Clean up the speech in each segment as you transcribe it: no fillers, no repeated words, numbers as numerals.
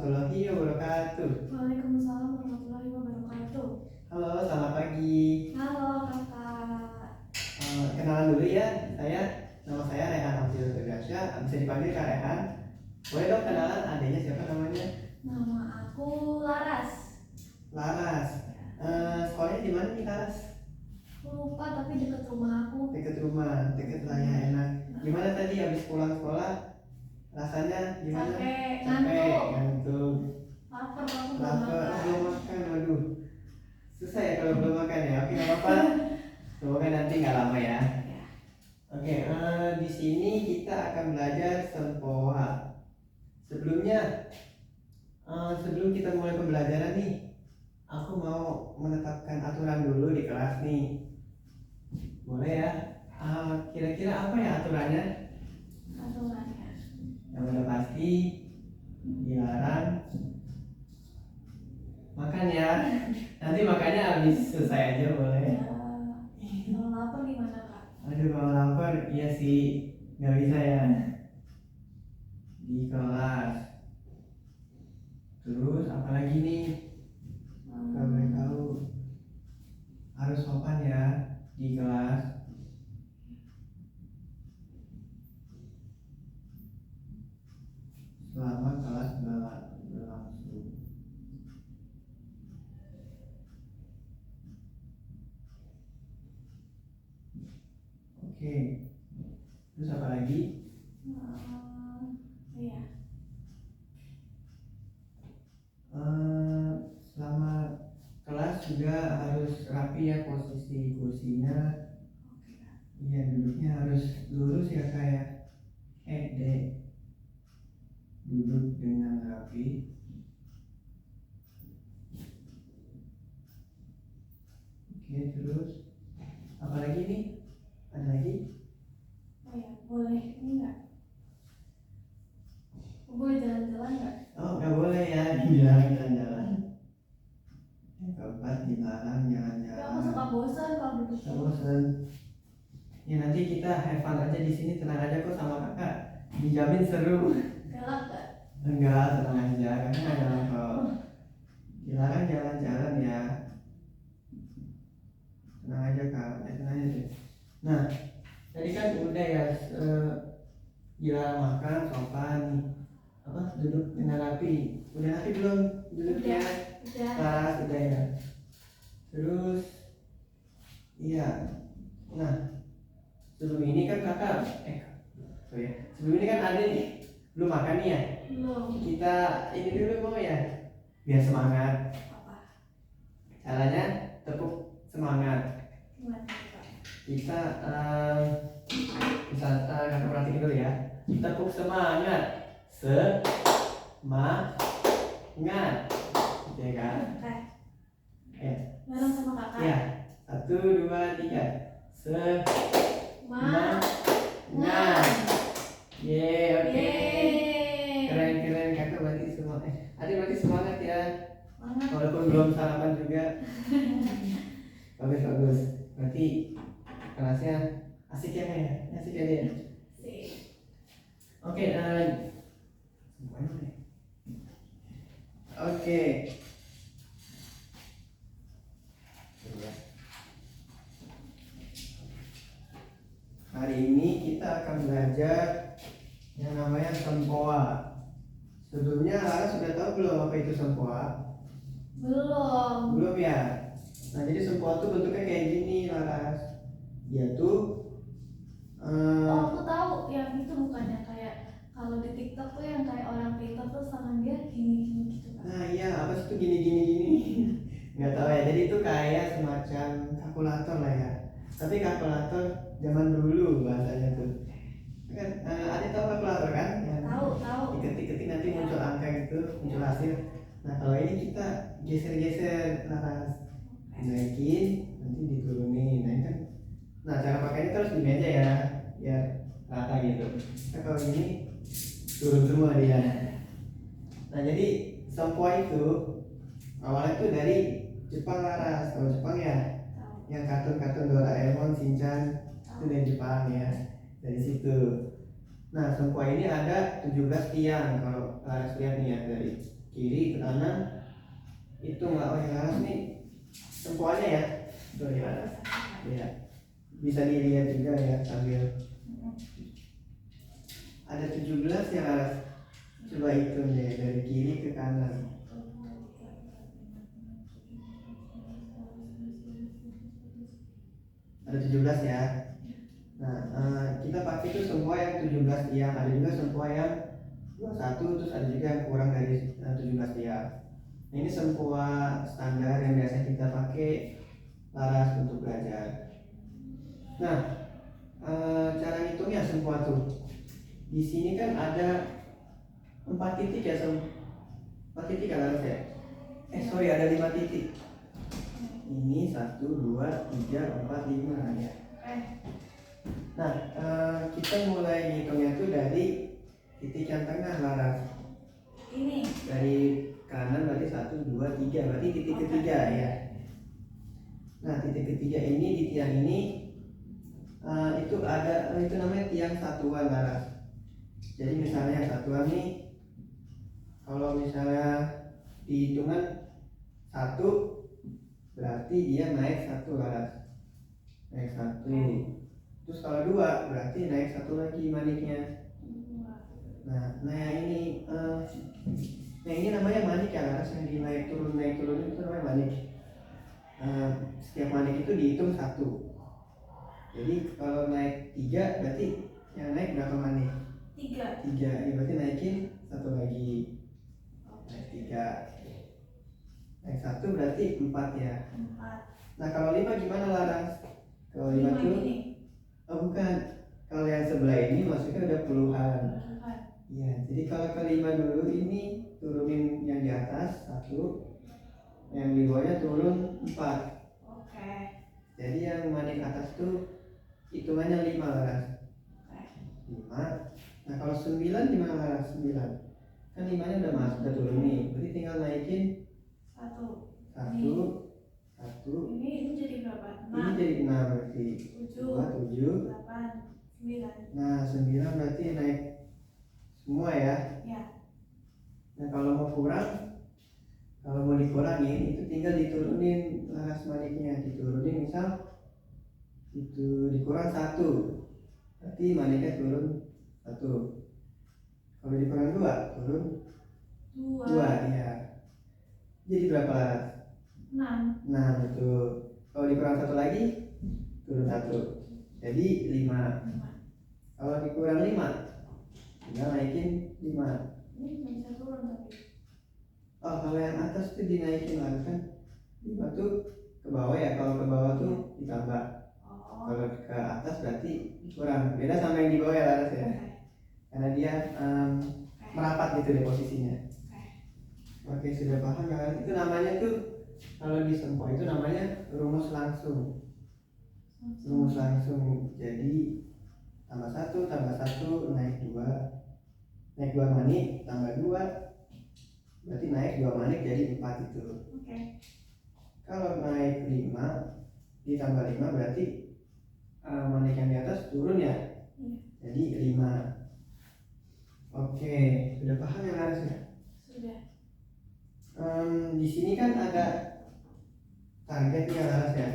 warahmatullahi wabarakatuh. Waalaikumsalam warahmatullahi wabarakatuh. Halo, selamat pagi. Halo kakak. Kenalan dulu ya, nama saya Rehan Abdul Tegasya, bisa dipanggil Kak Rehan. Boleh dong kenalan adanya siapa namanya? Nama aku Laras. Laras. Sekolahnya di mana nih Laras? Lupa tapi dekat rumah aku. Dekat rumah, dekat lah ya, enak. Gimana tadi habis pulang sekolah? Rasanya gimana? Capek, ngantuk. lapar aku belum Lapar, makan. belum makan, waduh. Susah ya kalau belum makan ya. Oke, nggak apa-apa. Semoga nanti nggak lama ya. Ya. Oke, di sini kita akan belajar sempoa. Sebelumnya, sebelum kita mulai pembelajaran nih, aku mau menetapkan aturan dulu di kelas nih. Boleh ya? Kira-kira apa ya aturannya? Aturannya. Yang udah pasti dilarang makan ya. Nanti makannya habis selesai aja boleh. Ya. Kalau lapar gimana kak? Aduh, kalau lapar iya sih nggak bisa ya di kelas. Terus apalagi nih, kalau boleh tahu harus sopan ya di kelas. Selama kelas berlangsung. Oke. Terus apa lagi? Iya. Selama kelas juga harus rapi ya posisi kursinya. Oke kak. Iya, duduknya harus lurus ya kayak dek. Duduk dengan rapi. Oke, terus apa lagi nih? Ada lagi? Oh ya, boleh ini nggak? Boleh jalan-jalan nggak? Oh, nggak boleh ya, dilarang jalan-jalan. Yang keempat, dilarang Ya aku jalan-jalan. suka bosan kalau duduk terus. Bosan. Ya nanti kita have fun aja di sini, tenang aja kok sama kakak. Dijamin seru. Galak nggak? Enggak, tenang aja, kakak nggak jalan kok. Dilarang jalan-jalan ya. Tenang aja kak, tenang aja deh. Nah, tadi kan udah ya, dilarang makan, sopan, duduk dengan rapi. Udah rapi belum duduknya? Udah. Kelas udah ya. Terus, iya. Nah, sebelum ini kan kakak, sebelum ini kan ada nih, belum makan nih ya. Belum. Kita ini dulu mau ya, biar semangat. Apa? Caranya tepuk semangat. Gimana kak? Kita bisa kakak perhatikan dulu ya. Tepuk semangat, semangat, ya kan? Oke. Bareng sama kakak. Ya, 1, 2, 3. Semangat. Oke. Keren kakak berarti semangat. Adik berarti semangat ya. Semangat. Walaupun belum sarapan juga. Bagus. Berarti kelasnya asik ya kak ya? Asik ya dia. Sip. Oke, Oke. Hari ini kita akan belajar yang namanya sempoa. Sebelumnya Lara sudah tahu belum apa itu sempoa? Belum. Belum ya? Nah, jadi sempoa tuh bentuknya kayak gini, Laras. Dia tuh Oh aku tahu yang itu bukannya kayak kalau di TikTok tuh yang kayak orang TikTok tuh tangan dia gini gitu kan? nah iya, apa sih tuh gini. Nggak tahu ya. Jadi itu kayak semacam kalkulator lah ya. Tapi kalkulator zaman dulu bahasanya tuh. Kan ada tahu kalkulator kan? Yang Tahu. diketik nanti muncul angka gitu, muncul hasil. Nah, kalau ini kita geser Laras. Naikin, nanti diturunin. Nah, ini kan. Nah, cara pakainya terus di meja ya, biar rata gitu. Nah, kalau gini turun semua dia. Nah, jadi sempoa itu awalnya tuh dari Jepang, Laras. Kalau Jepang ya, Tahu. yang kartun-kartun Doraemon, Shinchan itu dari Jepang ya, dari situ. Nah, sempoa ini ada 17 tiang kalau Laras lihat nih ya, dari kiri ke kanan, hitung lah. Oh yang Laras nih tempohannya ya, tuh ya, ya bisa dilihat juga ya sambil ada 17 ya Laras. Coba hitung deh dari kiri ke kanan. Ada 17 ya. Nah, kita pakai itu semua yang 17 tiang, ada juga semua yang 21, terus ada juga yang kurang dari 17 tiang. Nah, ini semua standar yang biasa kita pakai Laras untuk belajar. Nah, cara hitungnya semua tuh. Di sini kan ada 4 titik ya, 4 titik kan Laras ya? Sorry, ada 5 titik. Ini 1, 2, 3, 4, 5 ya. Nah, kita mulai ngitungnya tuh dari titik yang tengah Laras. Ini Dari kanan berarti 1, 2, 3, berarti titik ketiga ya. Nah, titik ketiga ini di tiang ini itu ada, itu namanya tiang satuan Laras. Jadi misalnya satuan nih, kalau misalnya dihitungan 1, berarti dia naik 1 Laras, naik 1. Terus kalau 2 berarti naik 1 lagi maniknya. Nah ini namanya manik ya Laras, yang di naik turun itu namanya manik. Setiap manik itu dihitung 1. Jadi kalau naik 3 berarti yang naik berapa manik? 3 ya, berarti naikin 1 lagi. Naik 3, naik 1 berarti 4 ya. Nah kalau 5 gimana Laras? Kalau 5 tuh bukan, kalau yang sebelah ini maksudnya udah puluhan. Iya, jadi kalau ke 5 dulu ini turunin yang di atas 1, yang di bawahnya turun 4. Jadi yang manik atas tuh hitungannya 5 Laras. 5. Nah kalau 9 gimana Laras? 9 kan 5 nya udah masuk, udah turun nih, berarti tinggal naikin 1. ini jadi berapa? Ini jadi 6 berarti 7. 8, 9. Nah 9 berarti naik semua ya. Nah kalau mau kurang, kalau mau dikurangin itu tinggal diturunin Laras maniknya. Diturunin misal itu dikurang 1, berarti maniknya turun 1. Kalau dikurang 2 turun 2 ya. Jadi berapa Laras? 6. Nah betul. Kalau dikurang 1 lagi turun 1, jadi 5. Kalau dikurang 5 tinggal naikin 5. Ini bisa turun tapi. Oh kalau yang atas tuh dinaikin lah kan, 5 tuh ke bawah ya, kalau ke bawah tuh ditambah. Kalau ke atas berarti kurang. Beda sama yang di bawah ya Laras ya, karena dia merapat gitu deh posisinya. Oke, sudah paham kan? Itu namanya tuh kalau di sempoh itu namanya rumus langsung. Rumus langsung. Jadi tambah 1 naik 2, naik 2 manik tambah 2 berarti naik 2 manik jadi 4 itu. Kalau naik 5 ditambah 5 berarti manik yang di atas turun ya. Jadi 5. Oke, sudah paham ya Laras ya? Sudah. Di sini kan ada target ya Laras ya.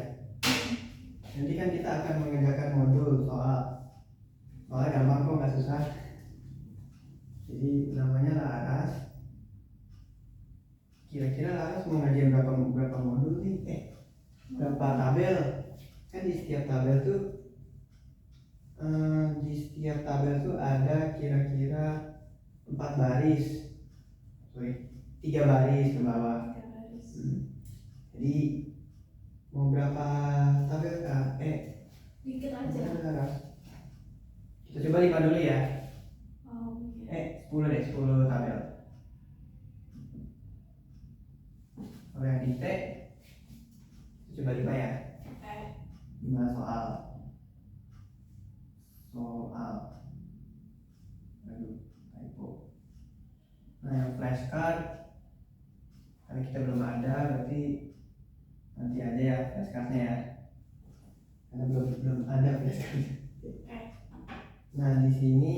Nanti kan kita akan mengerjakan modul soalnya gampang kok, nggak susah. Jadi namanya Laras. Kira-kira Laras mau ngerjain berapa modul nih? Berapa tabel? Kan di setiap tabel tuh ada kira-kira 4 baris. 3 baris ke bawah. Jadi mau berapa tabel Kak? Dikit aja. Kita coba 5 dulu ya. 10 deh, 10 tabel. Kalau yang di T coba 5 ya. 5 soal. Aduh, typo. Nah yang flashcard karena kita belum ada, berarti nanti aja ya flashcardnya ya, karena belum ada flashcard. Nah di sini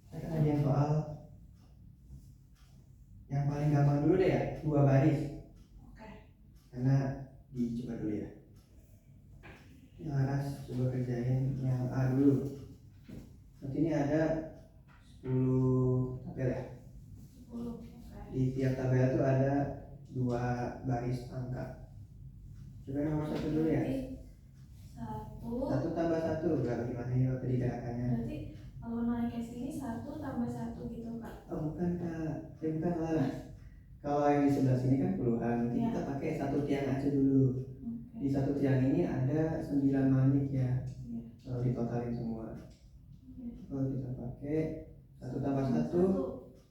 kita kan ada yang soal gimana ya tadi gerakannya? Berarti kalau naik ke sini 1 tambah 1 gitu Kak. Oh bukan kak, bukan lah. Kalau yang di sebelah sini kan puluhan, nanti Ya. kita pakai satu tiang aja dulu. Di Oke. satu tiang ini ada 9 manik ya, Iya. kalau ditotalin semua. Iya. Kalau kita pakai 1 tambah 1, Satu.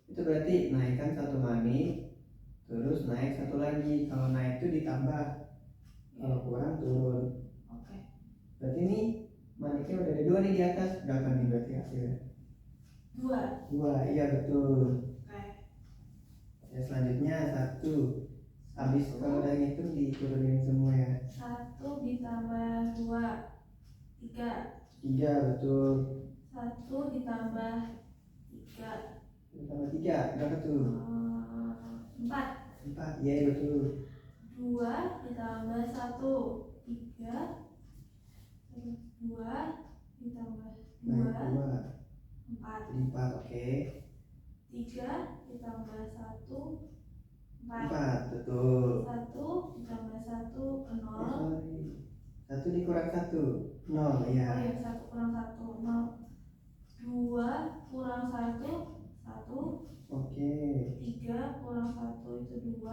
itu berarti naikkan 1 manik, terus naik 1 lagi. Kalau naik itu ditambah, kalau kurang turun. Oke. Berarti ini maniknya udah ada 2 nih di atas. Berapa nih berarti hasilnya? 2. 2, iya betul. Oke. Ya selanjutnya 1. Habis kalau udah ngitung diturunin semua ya. 1 ditambah 2 3. 3 betul. 1 ditambah 3 Tambah 3 berapa tuh? 4. 4, iya betul. 2 ditambah 1 3. 2 ditambah 2 Naik 2 4. jadi 4, oke. 3 ditambah 1 4. 4 betul. 1 ditambah 1 0. Sorry, 1 dikurang 1 0 Oh ya. ya, 1 kurang 1 0. 2 kurang 1 1. Oke 3 kurang 1 itu 2.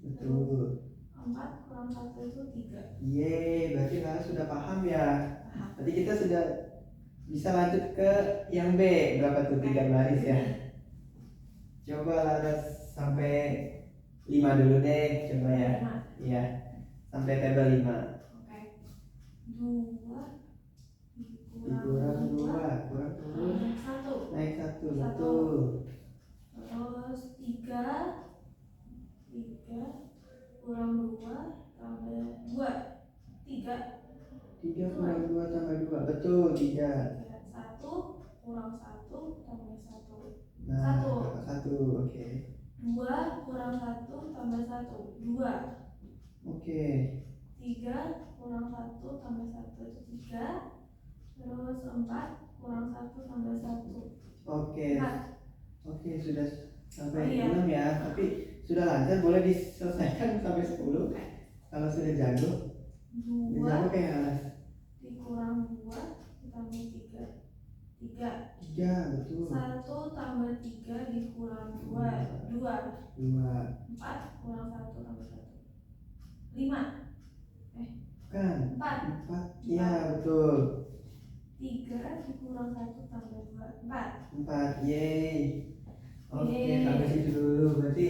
betul. 4 kurang 1 itu 3. Yeay, berarti Laras sudah paham ya. Paham. Berarti kita sudah bisa lanjut ke yang B. Berapa tuh? 3 baris ya. Coba Laras sampai 5 dulu deh, coba ya. 5. Iya, sampai tabel 5. Oke. 2 Dikurang 2, kurang turun, 1. naik 1, Satu. betul. Terus 3 kurang 2 tambah 2 3. 3 kurang 2 tambah 2, betul 3. 1 kurang 1 tambah 1. Nah, 1. 1, oke. 2 kurang 1 tambah 1 2. Oke. 3 kurang 1 tambah 1 itu 3. Terus 4 kurang 1 tambah 1 Oke. 4. Oke, sudah sampai Oh, iya. 6 ya. Tapi sudah lancar, boleh diselesaikan sampai 10. Kalau sudah jago, udah 2 jago kayak Alas. dikurang 2 ditambah 3 3. 3, betul. 1 tambah 3 dikurang 2 2. 2, 4 kurang 1 tambah 1 5. kan? 4. 4, iya betul. 3 dikurang 1 tambah 2 4. 4, yeay. Oke, Yeay. sampai situ dulu. Berarti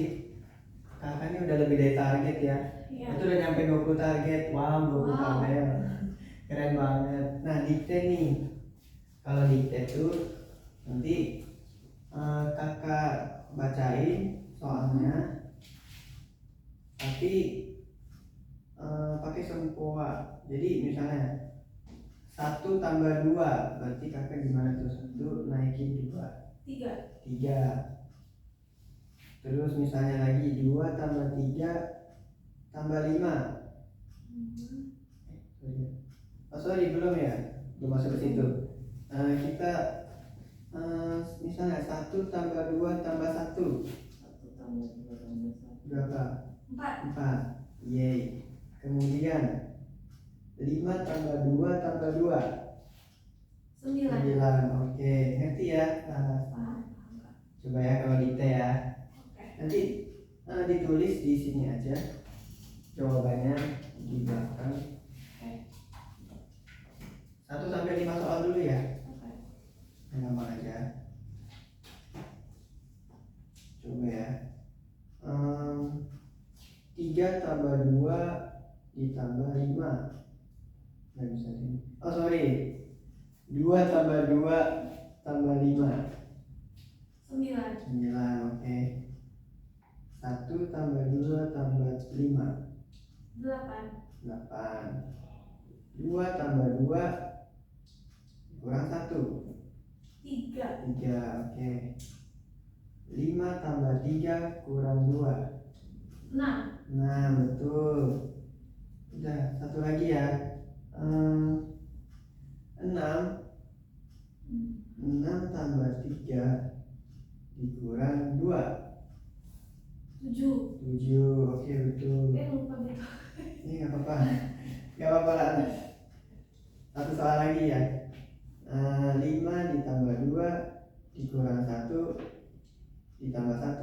kakaknya udah lebih dari target ya. Iya. Itu udah nyampe 20 target. Wow, 20 Wow. tabel. Keren banget. Nah, dikte nih. Kalau dikte tuh nanti kakak bacain soalnya, tapi pakai sempoa. Jadi misalnya 1 tambah 2, berarti kakak gimana tuh? 1 naikin 2, 3. 3. Terus misalnya lagi 2 tambah 3 tambah 5. Oh sorry, belum ya, belum masuk ke situ. Kita misalnya 1 tambah 2 tambah 1 1 tambah 2 tambah 1 berapa? 4. 4, yeay. Kemudian 5 tambah 2 tambah 2 9. 9, oke, ngerti ya? Paham. Coba ya kalau dikte ya. Oke. Nanti ditulis di sini aja jawabannya di belakang. 1 sampai 5 soal dulu ya. Oke. Gampang aja. Coba ya. 3 tambah 2 ditambah 5. Nggak bisa sini. Oh sorry. 2 tambah 2 tambah 5. 9. 9, oke. 1 tambah 2 tambah 5. 8. 8. 2 tambah 2 kurang 1. 3. 3, oke. 5 tambah 3 kurang 2. 6. Nah, betul. Udah, satu lagi ya. 6 tambah 3 dikurang 2. 7. 7, oke betul. Lupa gitu. Ini nggak apa-apa. Nggak apa-apa lah. Satu soal lagi ya. 5 ditambah 2 dikurang 1 ditambah 1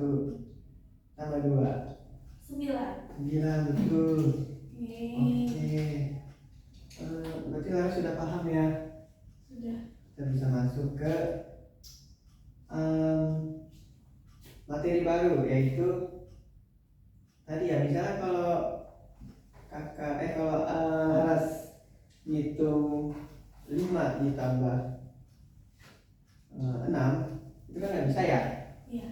tambah 2 9. 9, betul. Oke. Oke. Berarti Lara sudah paham ya. Sudah. Kita bisa masuk ke materi baru, yaitu tadi ya, misalnya kalau Aras ngitung 5 ditambah 6 itu kan nggak bisa ya. Iya.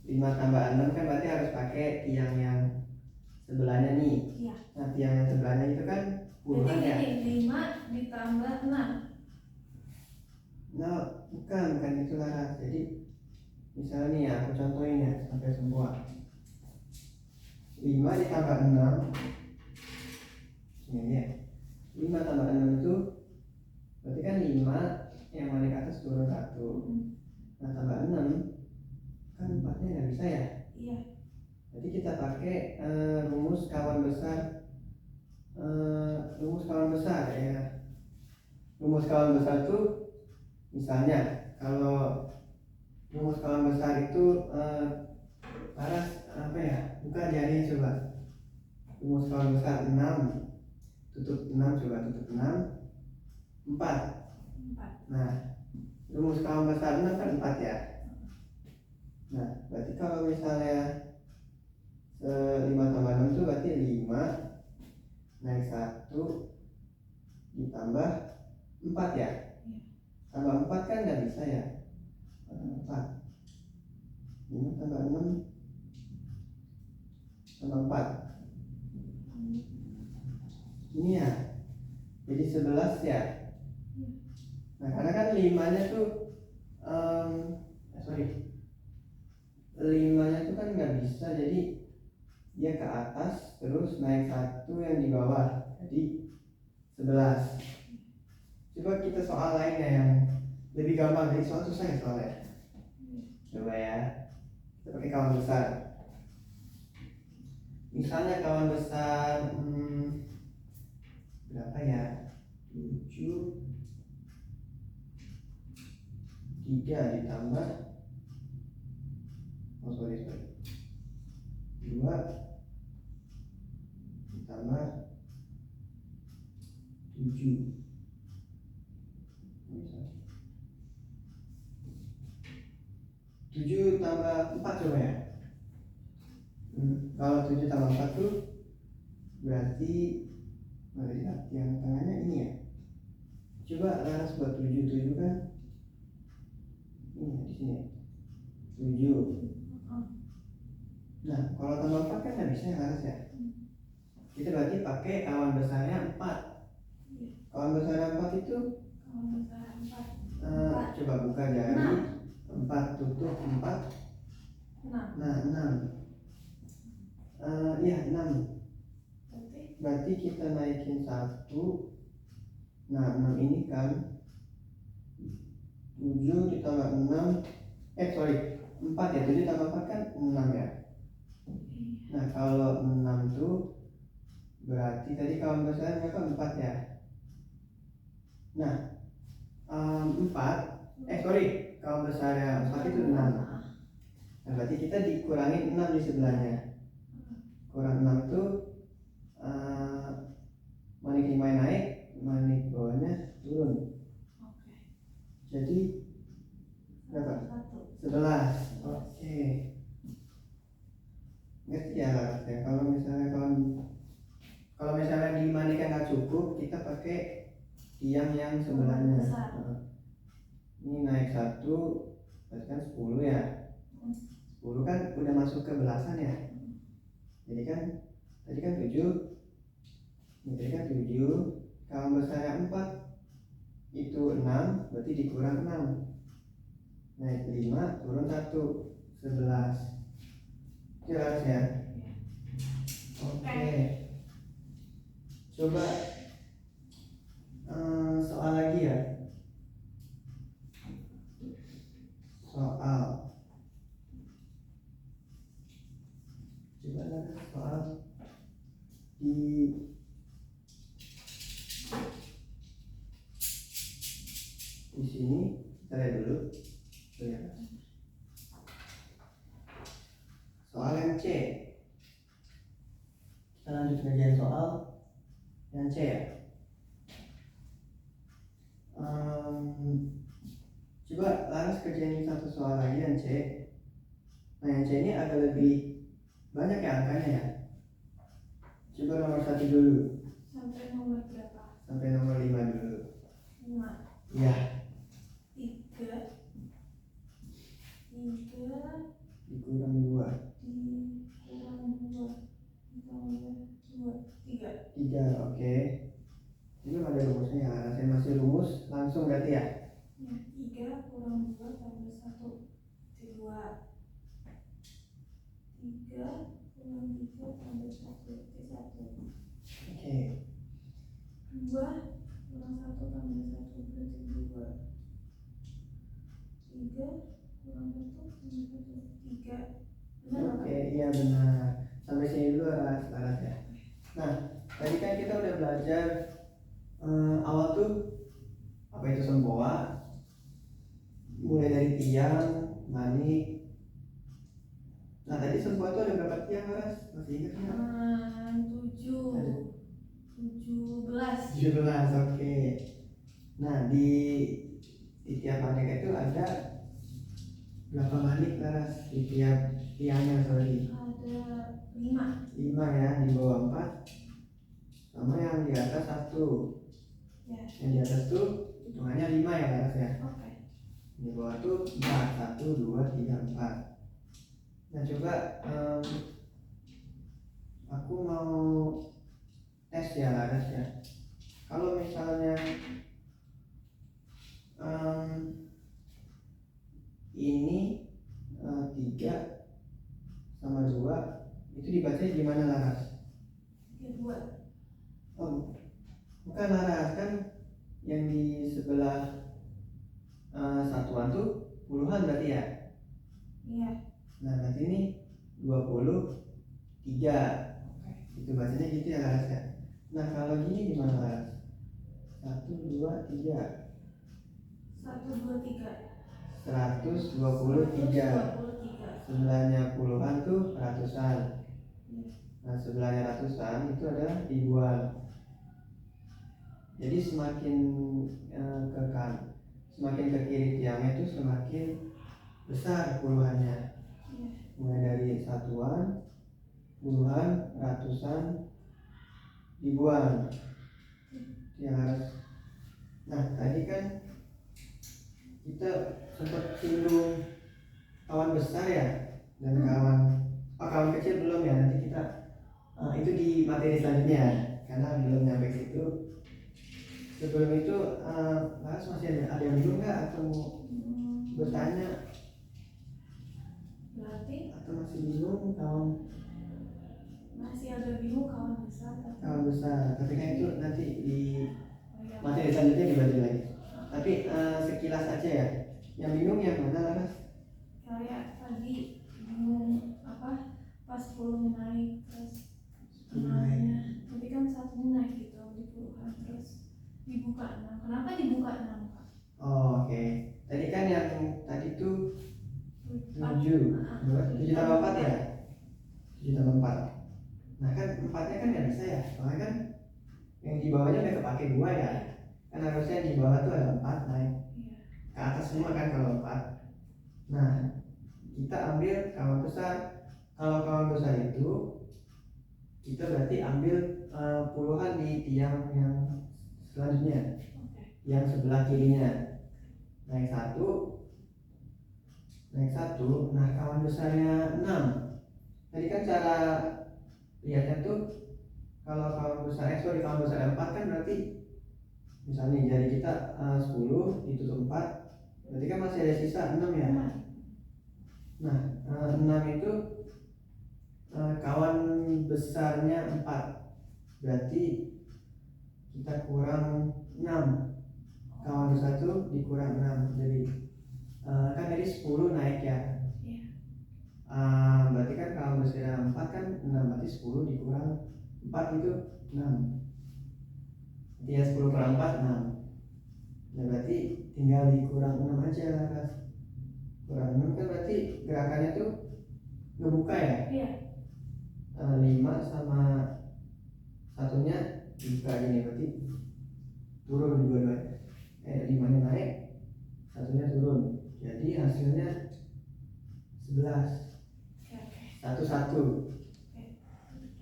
5 tambah 6 kan berarti harus pakai tiang yang sebelahnya nih. Iya. Nah, tiang yang sebelahnya itu kan puluhan ya. Jadi 5 ditambah 6. Nah, bukan itu Laras. Jadi misalnya nih ya, aku contohin ya sampai semua. 5 ditambah 6 ini ya. 5 tambah 6 itu berarti kan 5 yang balik ke atas turun 1. Nah, tambah 6 kan 4-nya nggak bisa ya. Iya. Jadi kita pakai rumus kawan besar. Rumus kawan besar ya. Rumus kawan besar itu misalnya kalau rumus kawan besar itu Laras apa ya? Buka jari coba. Rumus kawan besar 6 tutup 6, coba tutup 6 4. Nah, rumus kawan besar 6 kan 4 ya. Nah, berarti kalau misalnya 5 tambah 6 itu berarti 5 naik 1 ditambah 4 ya. Tambah 4 kan nggak bisa ya. 4 5 tambah 6 tambah 4 ini ya, jadi 11 ya. Nah, karena kan 5-nya tuh 5-nya tuh kan nggak bisa, jadi dia ke atas terus naik 1 yang di bawah, jadi 11. Coba kita soal lainnya yang lebih gampang, dari soal susah ya soalnya. Coba ya, kita pakai kawan besar. Misalnya kawan besar berapa ya? 7 3 ditambah 2 ditambah 7. 7 tambah 4 coba ya. Kalau 7 tambah 4 tuh berarti yang tengahnya ini ya. Coba Laras buat 7 kan ini di sini ya. 7. Nah, kalau tambah 4 kan nggak bisa ya Laras ya. Kita berarti pakai kawan besarnya 4. Kawan besarnya 4 itu coba buka jari. 4 tutup 4. Nah, 6. Iya 6. Berarti kita naikin 1. Nah, 6 ini kan 7 ditambah 6 4 ya. 7 tambah 4 kan 6 ya. Nah, kalau 6 tuh berarti tadi kawan besarnya berapa? 4 ya. Nah, kawan besarnya 4 itu 6. Nah, berarti kita dikurangin 6 di sebelahnya. Kurang 6 itu manik 5 naik, manik bawahnya turun. Jadi berapa? 11. Oke. Ngerti ya Laras ya. Kalau misalnya dimanikan nggak cukup, kita pakai tiang yang sebelahnya. Ini naik 1, berarti kan 10 ya. 10 kan udah masuk ke belasan ya. Jadi kan tadi kan 7. Jadi kan 7. Kawan besarnya 4 itu 6, berarti dikurang 6. Naik 5, turun 1, 11. Jelas ya? Oke. Coba soal lagi ya. Coba soal di di sini kita lihat dulu. Tuh ya. Soal yang C. Kita lanjut kerjain soal yang C ya. Coba Laras kerjain satu soal lagi yang C. Nah yang C ini agak lebih banyak ya angkanya ya. Coba nomor 1 dulu. Sampai nomor berapa? Sampai nomor 5 dulu. 5. Iya. 3 Dikurang 2. dikurang 2 ditambah 2 3. 3, oke. Ini ada rumusnya ya. Saya masih rumus langsung berarti ya. Ya, 3 kurang 2 tambah 1 itu 2. 3 kurang 3 tambah 1 itu 1. Oke. 2 kurang 1 tambah 1 berarti 2. 3 kurang 1 tambah 1 3. Benar Oke, Pak? iya benar. Sampai sini dulu Laras ya. Nah, tadi kan kita udah belajar awal tuh apa itu semboa, mulai dari tiang, manik. Nah tadi semboa tuh ada berapa tiang Laras? Masih ingat nggak? 17, oke. Nah di tiap aneka itu ada berapa manik Laras? Di tiap tiangnya sorry. Ada 5. 5 ya, di bawah 4 sama yang di atas 1. Ya. Yang di atas tuh hitungannya 5 ya Laras ya. Oke. Di bawah tuh 4, 1, 2, 3, 4. Nah coba aku mau tes ya Laras ya. Kalau misalnya ini 3 sama 2 itu dibacanya gimana Laras? 2. Oh, bukan Laras, kan yang di sebelah satuan tuh puluhan berarti ya? Iya. Nah berarti ini 23. Itu bacanya gitu ya Laras ya. Nah kalau gini gimana Laras? 1, 2, 3. 1 2 3. 123. Sebelahnya puluhan tuh ratusan. Nah sebelahnya ratusan itu adalah ribuan. Jadi semakin semakin ke kiri tiangnya itu semakin besar puluhannya. Mulai dari satuan, puluhan, ratusan, ribuan. Yang harus. Nah tadi kan kita sempat singgung kawan besar ya dan kawan kecil belum ya, nanti kita itu di materi selanjutnya karena belum nyampe situ. Sebelum itu Laras masih ada yang bingung nggak atau mau bertanya Berarti atau masih bingung masih agak bingung kawan besar tapi kan itu nanti di Oh iya. materi selanjutnya dibagi lagi. Tapi sekilas aja ya, yang bingung yang mana Laras? Kayak tadi bingung apa pas puluhnya naik terus namanya, tapi kan satunya naik gitu di puluhan terus dibuka 6. Kenapa dibuka 6 Pak? Oh, oke. Tadi kan yang tadi tuh 7 tambah 4 ya? 7 tambah 4. Nah kan 4-nya kan nggak bisa ya, soalnya kan yang di bawahnya udah kepake 2 ya. Kan harusnya di bawah tuh ada 4 naik ke atas semua kan kalau 4. Nah kita ambil kawan besar. Kalau kawan besar itu kita berarti ambil puluhan di tiang yang selanjutnya, yang sebelah kirinya. Naik 1. Nah kawan besarnya 6. Tadi kan cara lihatnya tuh kalau kawan besar kawan besar 4 kan berarti misalnya jari kita 10 ditutup 4, berarti kan masih ada sisa 6 ya. Nah 6 itu kawan besarnya 4, berarti kita kurang 6. Kawan besar itu dikurang 6, jadi kan dari 10 naik ya. Berarti kan kawan besarnya 4 kan 6, berarti 10 dikurang 4 itu 6. Jadi ya 10 per 4 6. Nah berarti tinggal dikurang 6 aja Laras. Kurang 6 kan berarti gerakannya tuh ngebuka ya. Iya. 5 sama satunya buka gini, berarti turun dua-duanya. 5-nya naik, satunya turun. Jadi hasilnya 11. Oke. 1-1.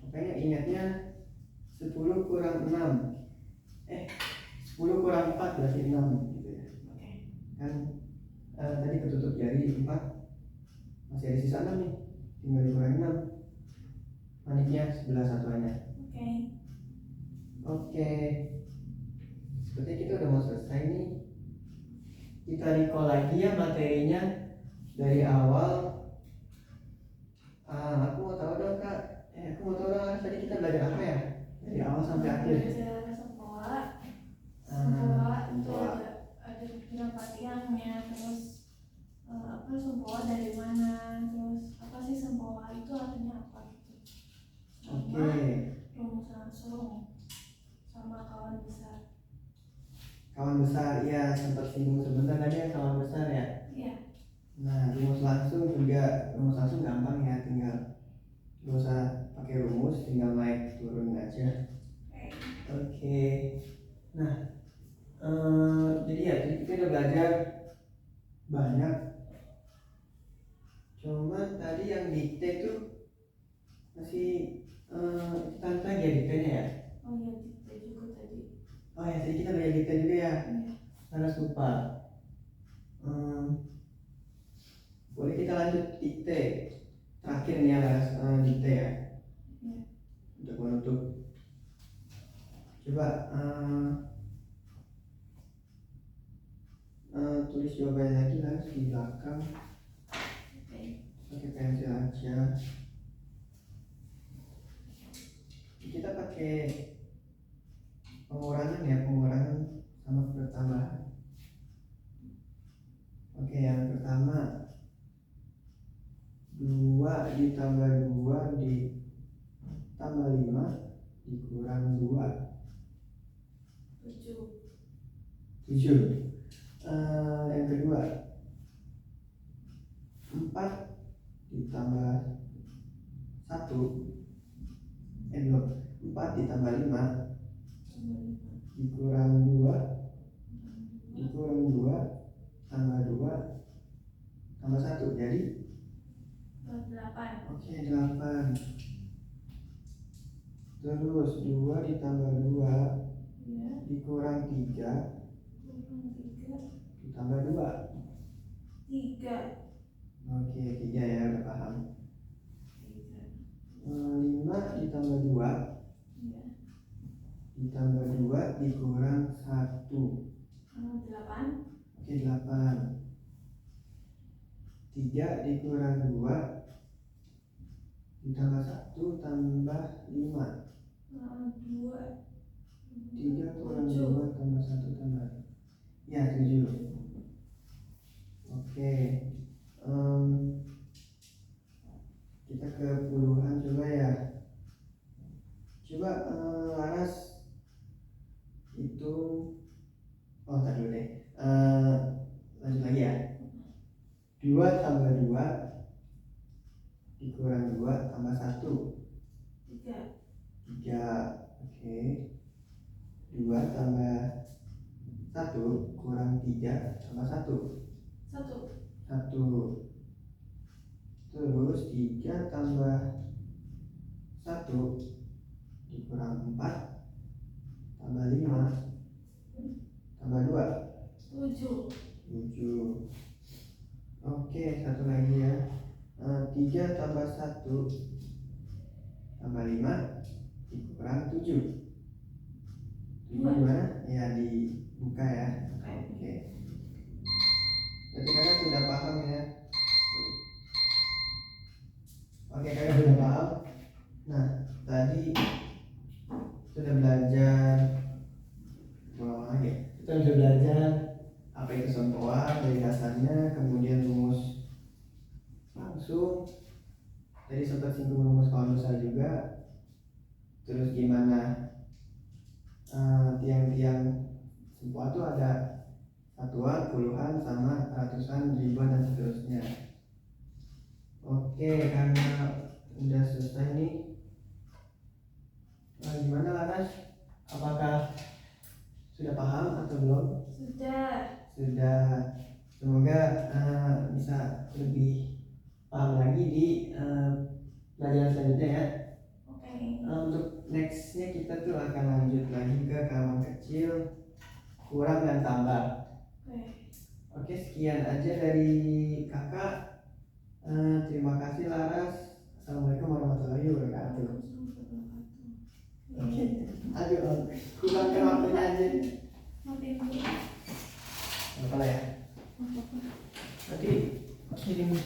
Makanya ingatnya 10 kurang 6. 10 kurang 4 berarti 6 gitu ya. Oke. Kan tadi ketutup jari 4, masih ada sisa 6 nih. Tinggal dikurangi 6. Maniknya 11 satuannya. Oke. Oke. Sepertinya kita udah mau selesai nih. Kita recall lagi ya materinya dari awal. Aku mau tahu dong Kak. Aku mau tahu dong tadi kita belajar apa ya? Dari awal sampai akhir. Belajar sempoa. Sempoa itu ada beberapa tiangnya, terus apa sempoa dari mana, terus apa sih sempoa itu artinya apa gitu. Sama rumus langsung, sama kawan besar. Kawan besar, iya sempat singgung sebentar tadi ya kawan besar ya. Iya. Nah rumus langsung juga, rumus langsung gampang ya, tinggal gak usah pakai rumus, tinggal naik turun aja. Oke. Nah jadi ya kita udah belajar banyak. Cuman tadi yang dikte tuh masih kita lagi ya diktenya ya. Oh iya, dikte juga tadi. Oh ya tadi kita belajar dikte juga ya. Iya. Karena lupa. Boleh kita lanjut dikte terakhir nih ya dikte ya. Iya. Untuk menutup. Coba tulis jawabannya lagi lah di belakang. Oke. Pakai pensil aja. Kita pakai pengurangan ya, pengurangan sama pertambahan. Oke, yang pertama 2 ditambah 2 ditambah 5 dikurang 2 7. Yang kedua 4 ditambah 1 belum 4 ditambah 5 dikurang 2 tambah 2 tambah 1 jadi 8. Oke 8. Terus 2 ditambah 2 Iya. dikurang 3 ditambah 2 3. Oke 3 ya, udah paham. 5 ditambah 2 Iya. ditambah 2 dikurang 1 8. Oke 8. 3 dikurang 2 ditambah 1 tambah 5 2. 3 kurang 2 tambah 1 tambah ya 7. Oke kita ke puluhan coba ya. Coba Laras hitung. Tadi dulu deh. Lanjut lagi ya. 2 tambah 2 dikurang 2 tambah 1 3. Oke 2 tambah 1 kurang 3 tambah 1 1. Terus 3 tambah 1 dikurang 4 tambah 5 tambah 2 7. Oke satu lagi ya. 3 tambah 1 tambah 5 dikurang 7 gimana? Ya dibuka ya. Oke. Berarti kalian sudah paham ya. Oke kalian sudah paham. Nah tadi sudah belajar kita sudah belajar apa itu sempoa dari dasarnya, kemudian rumus langsung. Tadi sempat singgung rumus kawan besar juga. Terus gimana tiang-tiang sempoa itu ada satuan, puluhan, sama ratusan, ribuan dan seterusnya. Oke, karena udah selesai nih. Gimana Laras? Apakah sudah paham atau belum? Sudah. Semoga bisa lebih paham lagi di pelajaran selanjutnya ya. Oke. Untuk nextnya kita tuh akan lanjut lagi ke kawan kecil, kurang dan tambah. Oke, sekian aja dari kakak. Terima kasih Laras. Assalamualaikum warahmatullahi wabarakatuh. Oke, aduh, kurangkan waktunya aja. Matiin dulu. Apa ya? Nanti kirim